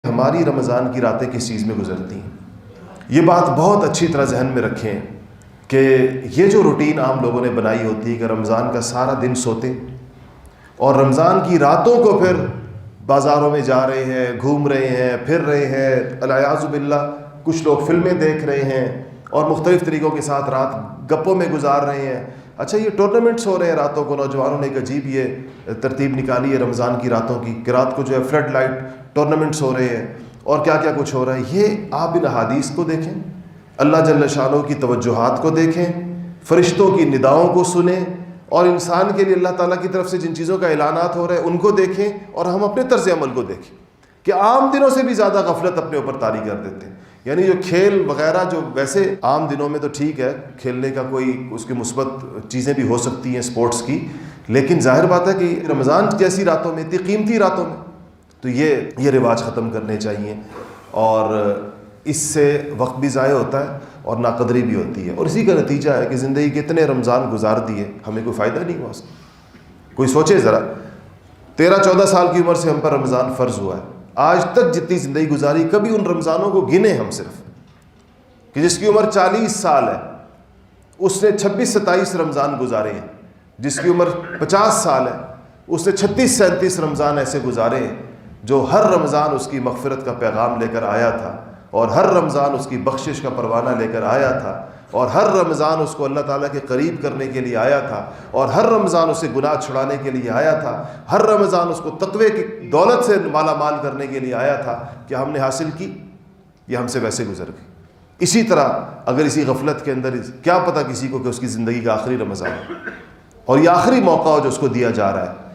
ہماری رمضان کی راتیں کس چیز میں گزرتی ہیں؟ یہ بات بہت اچھی طرح ذہن میں رکھیں کہ یہ جو روٹین عام لوگوں نے بنائی ہوتی ہے کہ رمضان کا سارا دن سوتے اور رمضان کی راتوں کو پھر بازاروں میں جا رہے ہیں، گھوم رہے ہیں، پھر رہے ہیں، الیاذ باللہ کچھ لوگ فلمیں دیکھ رہے ہیں اور مختلف طریقوں کے ساتھ رات گپوں میں گزار رہے ہیں۔ اچھا، یہ ٹورنامنٹس ہو رہے ہیں راتوں کو، نوجوانوں نے ایک عجیب یہ ترتیب نکالی ہے رمضان کی راتوں کی کہ رات کو جو ہے فلڈ لائٹ ٹورنامنٹس ہو رہے ہیں اور کیا کیا کچھ ہو رہا ہے۔ یہ آپ ان احادیث کو دیکھیں، اللہ جل شانہ کی توجہات کو دیکھیں، فرشتوں کی نداؤں کو سنیں اور انسان کے لیے اللہ تعالیٰ کی طرف سے جن چیزوں کا اعلانات ہو رہے ہیں ان کو دیکھیں اور ہم اپنے طرز عمل کو دیکھیں کہ عام دنوں سے بھی زیادہ غفلت اپنے اوپر طاری کر دیتے ہیں۔ یعنی جو کھیل وغیرہ جو ویسے عام دنوں میں تو ٹھیک ہے، کھیلنے کا کوئی اس کی مثبت چیزیں بھی ہو سکتی ہیں سپورٹس کی، لیکن ظاہر بات ہے کہ رمضان جیسی راتوں میں، اتنی قیمتی راتوں میں تو یہ رواج ختم کرنے چاہیے، اور اس سے وقت بھی ضائع ہوتا ہے اور ناقدری بھی ہوتی ہے، اور اسی کا نتیجہ ہے کہ زندگی کے اتنے رمضان گزار دیے، ہمیں کوئی فائدہ نہیں ہوا اس کا۔ کوئی سوچے ذرا، 13-14 سال کی عمر سے ہم پر رمضان فرض ہوا ہے، آج تک جتنی زندگی گزاری کبھی ان رمضانوں کو گنے ہم صرف کہ جس کی عمر 40 سال ہے اس نے 26-27 رمضان گزارے ہیں، جس کی عمر 50 سال ہے اس نے 36-37 رمضان ایسے گزارے ہیں جو ہر رمضان اس کی مغفرت کا پیغام لے کر آیا تھا، اور ہر رمضان اس کی بخشش کا پروانہ لے کر آیا تھا، اور ہر رمضان اس کو اللہ تعالیٰ کے قریب کرنے کے لیے آیا تھا، اور ہر رمضان اسے گناہ چھڑانے کے لیے آیا تھا، ہر رمضان اس کو تقوی کی دولت سے مالا مال کرنے کے لیے آیا تھا کہ ہم نے حاصل کی، یہ ہم سے ویسے گزر گئی۔ اسی طرح اگر اسی غفلت کے اندر کیا پتہ کسی کو کہ اس کی زندگی کا آخری رمضان اور یہ آخری موقع ہو جو اس کو دیا جا رہا ہے،